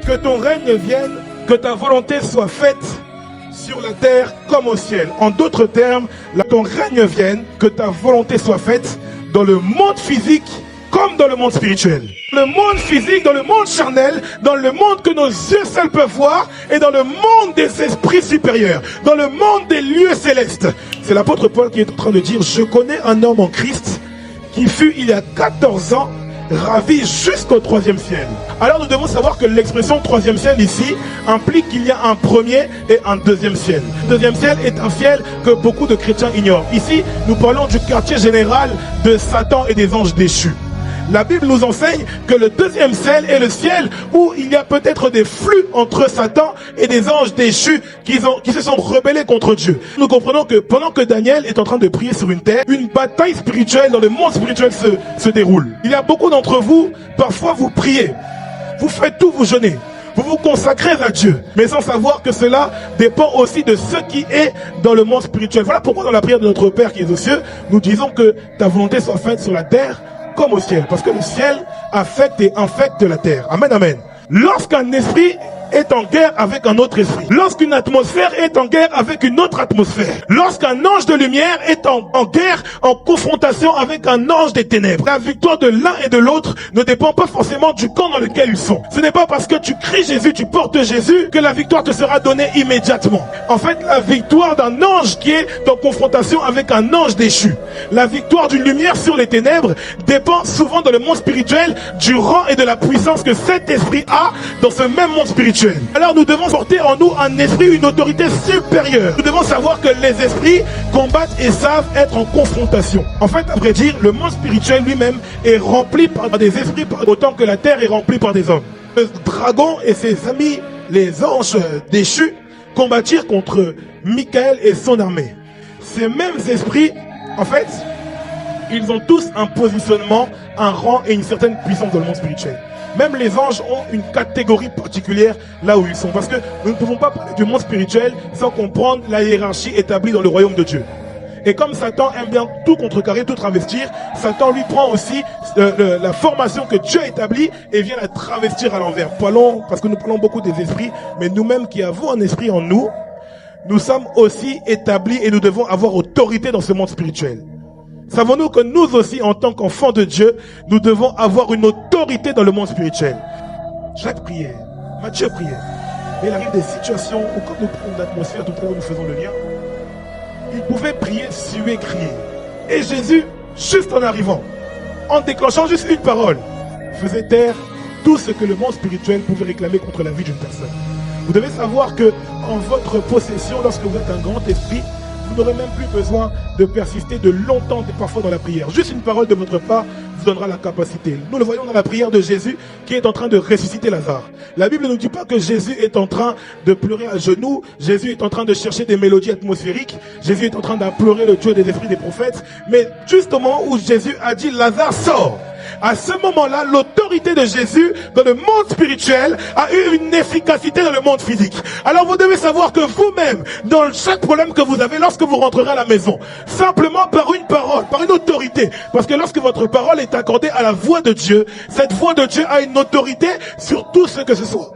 Que ton règne vienne, que ta volonté soit faite sur la terre comme au ciel. En d'autres termes, que ton règne vienne, que ta volonté soit faite dans le monde physique comme dans le monde spirituel. Le monde physique, dans le monde charnel, dans le monde que nos yeux seuls peuvent voir, et dans le monde des esprits supérieurs, dans le monde des lieux célestes. C'est l'apôtre Paul qui est en train de dire: je connais un homme en Christ qui fut il y a 14 ans ravi jusqu'au 3e ciel. Alors nous devons savoir que l'expression 3e ciel ici implique qu'il y a un premier et un 2e ciel. Le 2e ciel est un ciel que beaucoup de chrétiens ignorent. Ici, nous parlons du quartier général de Satan et des anges déchus. La Bible nous enseigne que le 2e ciel est le ciel où il y a peut-être des flux entre Satan et des anges déchus qui se sont rebellés contre Dieu. Nous comprenons que pendant que Daniel est en train de prier sur une terre, une bataille spirituelle dans le monde spirituel se déroule. Il y a beaucoup d'entre vous, parfois vous priez, vous faites tout, vous jeûnez, vous vous consacrez à Dieu, mais sans savoir que cela dépend aussi de ce qui est dans le monde spirituel. Voilà pourquoi dans la prière de notre Père qui est aux cieux, nous disons que ta volonté soit faite sur la terre comme au ciel, parce que le ciel affecte et infecte la terre. Amen, amen. Lorsqu'un esprit est en guerre avec un autre esprit, lorsqu'une atmosphère est en guerre avec une autre atmosphère, lorsqu'un ange de lumière est en guerre, en confrontation avec un ange des ténèbres, la victoire de l'un et de l'autre ne dépend pas forcément du camp dans lequel ils sont. Ce n'est pas parce que tu cries Jésus, tu portes Jésus, que la victoire te sera donnée immédiatement. En fait, la victoire d'un ange qui est en confrontation avec un ange déchu, la victoire d'une lumière sur les ténèbres dépend souvent dans le monde spirituel du rang et de la puissance que cet esprit a dans ce même monde spirituel. Alors nous devons porter en nous un esprit, une autorité supérieure. Nous devons savoir que les esprits combattent et savent être en confrontation. En fait, à vrai dire, le monde spirituel lui-même est rempli par des esprits autant que la terre est remplie par des hommes. Le dragon et ses amis, les anges déchus, combattirent contre Michael et son armée. Ces mêmes esprits, en fait, ils ont tous un positionnement, un rang et une certaine puissance dans le monde spirituel. Même les anges ont une catégorie particulière là où ils sont. Parce que nous ne pouvons pas parler du monde spirituel sans comprendre la hiérarchie établie dans le royaume de Dieu. Et comme Satan aime bien tout contrecarrer, tout travestir, Satan lui prend aussi la formation que Dieu a établie et vient la travestir à l'envers. Parce que nous parlons beaucoup des esprits, mais nous-mêmes qui avons un esprit en nous, nous sommes aussi établis et nous devons avoir autorité dans ce monde spirituel. Savons-nous que nous aussi, en tant qu'enfants de Dieu, nous devons avoir une autorité dans le monde spirituel? Jacques priait, Matthieu priait. Mais il arrive des situations où, comme nous prenons l'atmosphère, tout à l'heure nous faisons le lien, ils pouvaient prier, suer, crier. Et Jésus, juste en arrivant, en déclenchant juste une parole, faisait taire tout ce que le monde spirituel pouvait réclamer contre la vie d'une personne. Vous devez savoir que en votre possession, lorsque vous êtes un grand esprit, vous n'aurez même plus besoin de persister de longtemps, parfois dans la prière. Juste une parole de votre part vous donnera la capacité. Nous le voyons dans la prière de Jésus qui est en train de ressusciter Lazare. La Bible ne nous dit pas que Jésus est en train de pleurer à genoux. Jésus est en train de chercher des mélodies atmosphériques. Jésus est en train d'implorer le Dieu des esprits des prophètes. Mais juste au moment où Jésus a dit Lazare sort, à ce moment-là, l'autorité de Jésus dans le monde spirituel a eu une efficacité dans le monde physique. Alors vous devez savoir que vous-même, dans chaque problème que vous avez, lorsque vous rentrerez à la maison, simplement par une parole, par une autorité, parce que lorsque votre parole est accordée à la voix de Dieu, cette voix de Dieu a une autorité sur tout ce que ce soit.